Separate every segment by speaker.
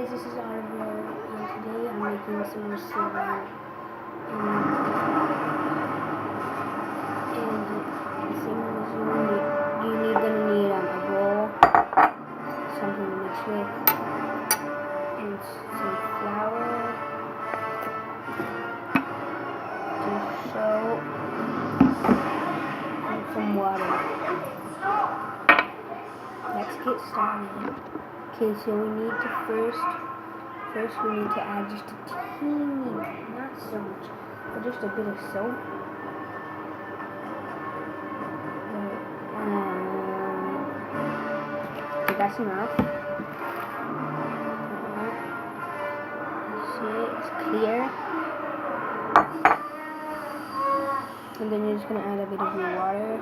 Speaker 1: guys, this is Audible, and today I'm making some more slime. And the thing is, you're gonna need a bowl, something to mix with, and some flour, soap, and some water. Let's get started. Okay, so we need to first we need to add just a teeny, not so much, but just a bit of soap. Okay, that's enough. See, it's clear. And then you're just gonna add a bit of your water.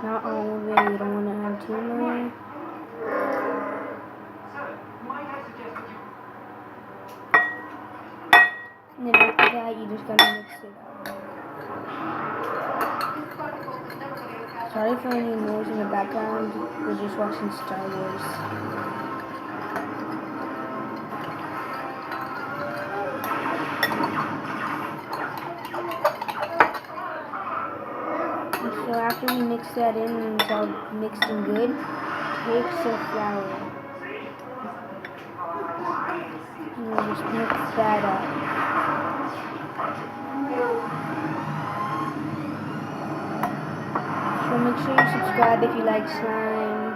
Speaker 1: Not all of it, you don't want to add too much. And then after that, you just gotta mix it up. Sorry for any noise in the background, we're just watching Star Wars. And so after we mix that in and it's all mixed and good, take some flour. And we'll just mix that up. So make sure you subscribe if you like slime.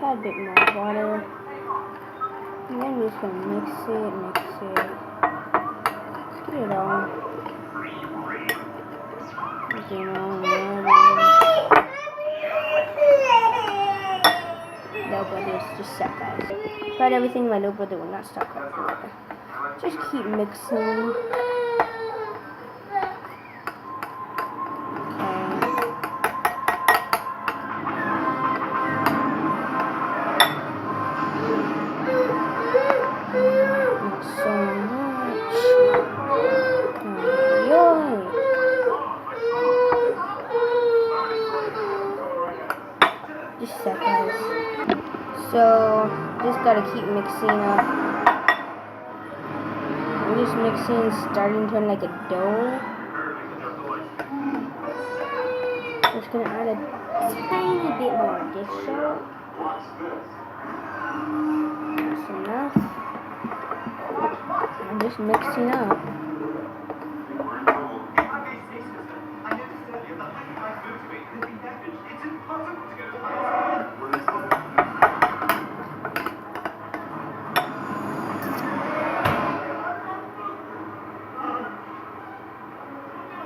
Speaker 1: Add a bit more water. And then we're just gonna mix it. Get it all. Little brother's just set, guys. Tried everything, my little brother will not stop crying. Just keep mixing. Not so much. Just set, guys. So, just gotta keep mixing up. I'm just mixing, starting to turn like a dough. Just gonna add a tiny bit more dish soap. That's enough. I'm just mixing up.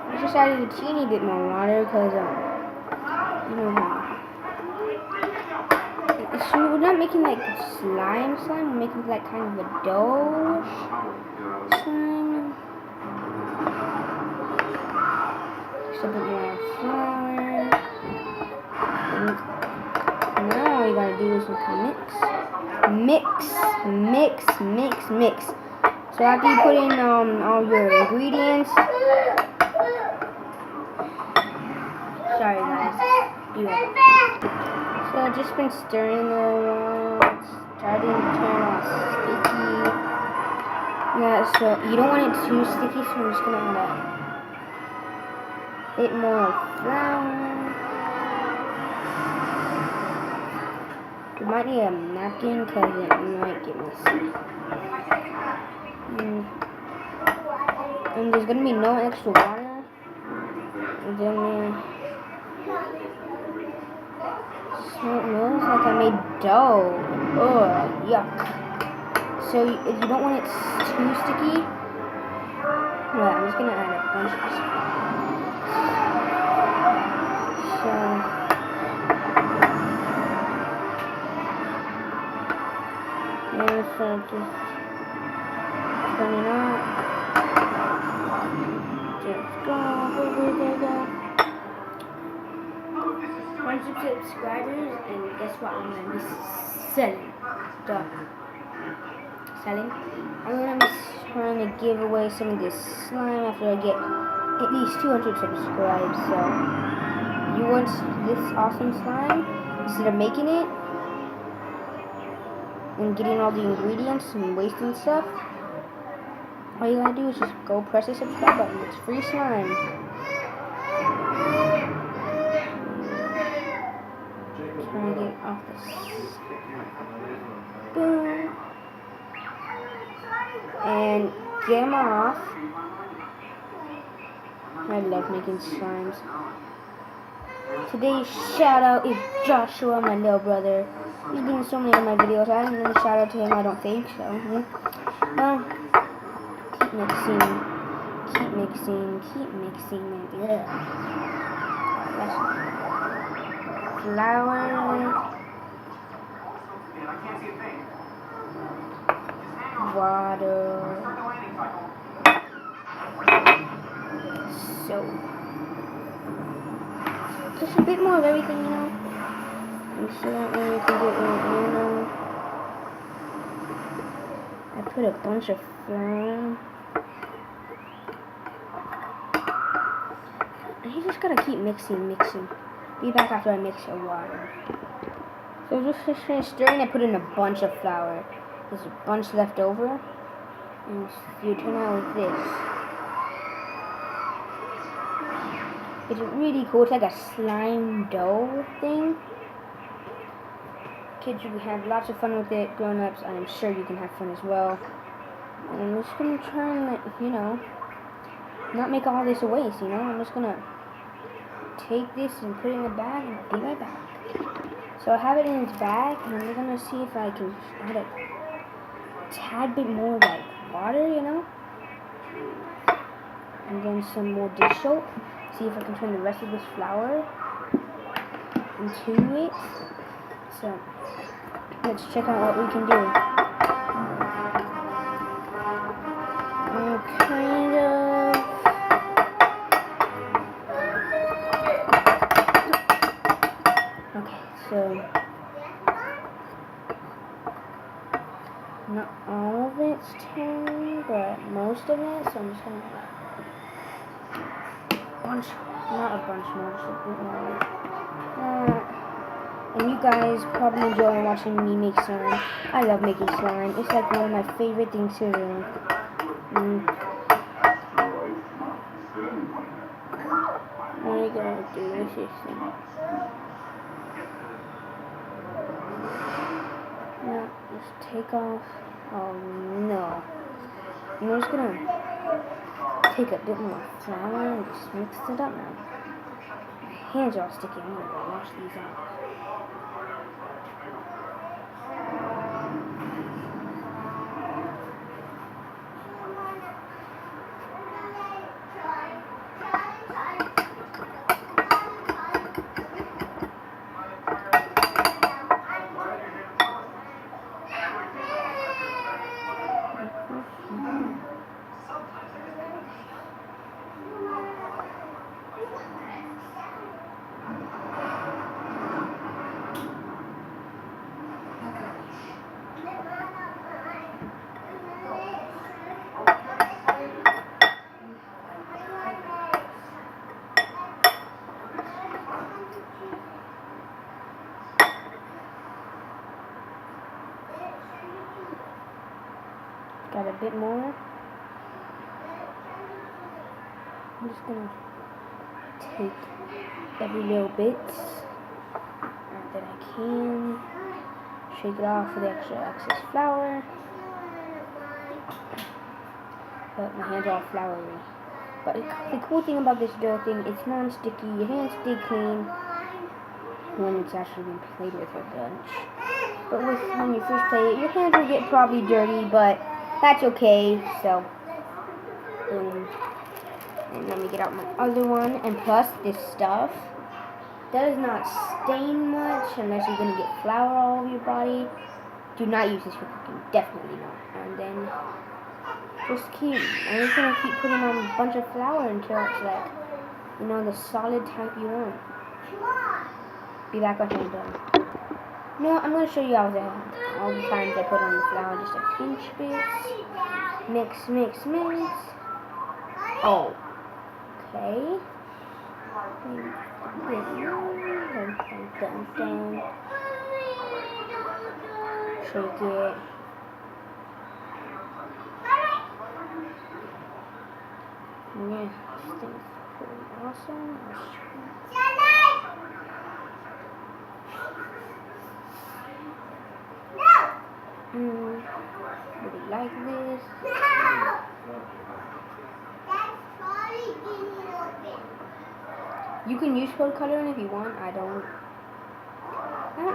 Speaker 1: I just added a teeny bit more water because, you know, so we're not making like slime, we're making like kind of a dough slime. Just a bit more flour. And now all you gotta do is mix. So after you put in all your ingredients, sorry guys, so I've just been stirring it around, it's starting to turn all sticky. Yeah, so you don't want it too sticky, so I'm just gonna add a bit more flour. You might need a napkin because it might get messy. And there's gonna be no extra water. And then so it smells like I made dough. Ugh, yuck. So if you don't want it too sticky, well, I'm just gonna add a bunch of this. So just turn it up. Just go. 100 subscribers, and guess what? I'm gonna be selling. I'm gonna be gonna give away some of this slime after I get at least 200 subscribers. So, you want this awesome slime? Instead of making it and getting all the ingredients and wasting stuff, all you gotta do is just go press the subscribe button. It's free slime. Trying to get off this. Boom. And get them off. I love making slimes. Today's shout out is Joshua, my little brother. He's doing so many of my videos. I haven't really shout out to him, I don't think so. Keep mixing. Yeah. Flour. Water. So. Just a bit more of everything, you know. And so that way we can get I put a bunch of flour. And you just gotta keep mixing. Be back after I mix your water. So just finish stirring, I put in a bunch of flour. There's a bunch left over. And you turn out like this. It's really cool. It's like a slime dough thing. Kids, you can have lots of fun with it. Grown-ups, I'm sure you can have fun as well. And I'm just gonna try and, you know, not make all this a waste, you know. I'm just gonna take this and put it in a bag and be right back. So I have it in its bag, and I'm gonna see if I can add a tad bit more like water, you know, and then some more dish soap. See if I can turn the rest of this flour into it. So let's check out what we can do. Kind of. Okay, so not all of it's turned, but most of it. So I'm just gonna not a bunch more, just a bit more. And you guys probably enjoy watching me make slime. I love making slime. It's like one of my favorite things to do. What are you gonna do with this thing? No, just take off. Oh no. I'm just gonna take a bit more flour and just mix it up now. My hands are all sticky. I'm gonna go wash these out. Got a bit more. I'm just gonna take every little bit that I can, shake it off for the extra excess flour. But my hands are all floury. But the cool thing about this dough thing, it's non-sticky. Your hands stay clean when it's actually been played with a bunch. But when you first play it, your hands will get probably dirty, but that's okay. So, and let me get out my other one. And plus, this stuff does not stain much unless you're gonna get flour all over your body. Do not use this for cooking, definitely not. And then I'm just gonna keep putting on a bunch of flour until it's like, you know, the solid type you want. Be back when I'm done. No, I'm gonna show you all the times I put on the flour, just a pinch bit. Mix, mix, mix. Oh. Okay. Dun, dun, dun, dun. Shake it. Yeah, this thing's pretty awesome. Really like this. You can use food coloring if you want. I don't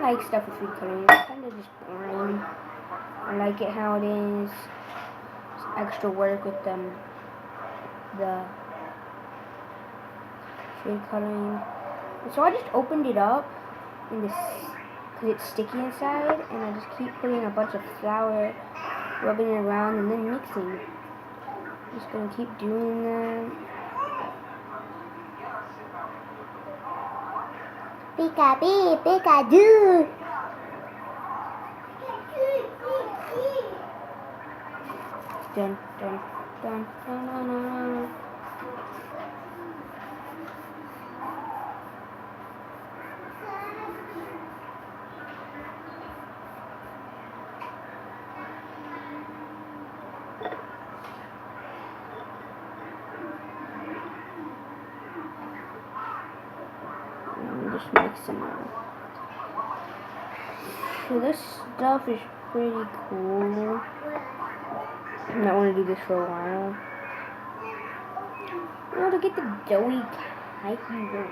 Speaker 1: like stuff with food coloring. It's kind of just boring. I like it how it is. It's extra work with the food coloring. And so I just opened it up in this because it's sticky inside, and I just keep putting a bunch of flour, rubbing it around, and then mixing. Just gonna keep doing that. Pika-pee, Pika-doo! Dun, dun, dun, dun, dun, dun. Just mix them up. So this stuff is pretty cool. I might want to do this for a while. You know, to get the doughy type you want.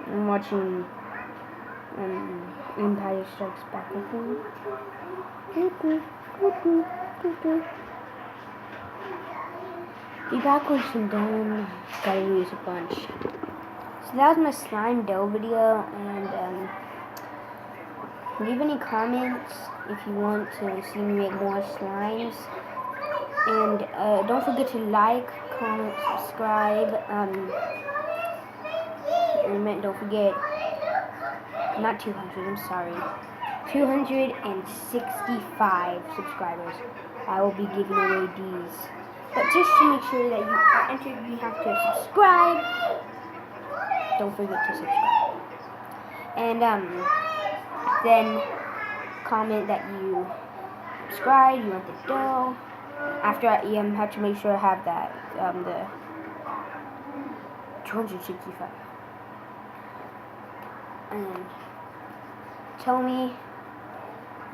Speaker 1: I'm watching Empire Strikes Back, I think. Be backwards and done. Gotta use a bunch. So that was my slime dough video, and leave any comments if you want to see me make more slimes. And don't forget to like, comment, subscribe. And don't forget, not 200, I'm sorry, 265 subscribers. I will be giving away these. But just to make sure that you are entered, you have to subscribe. Don't forget to subscribe. And then comment that you subscribe, you want the dough. After I have to make sure I have that, the 265. And tell me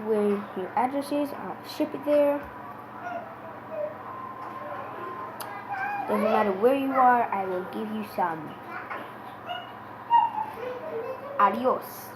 Speaker 1: where your address is. I'll ship it there. Doesn't matter where you are, I will give you some. Adios.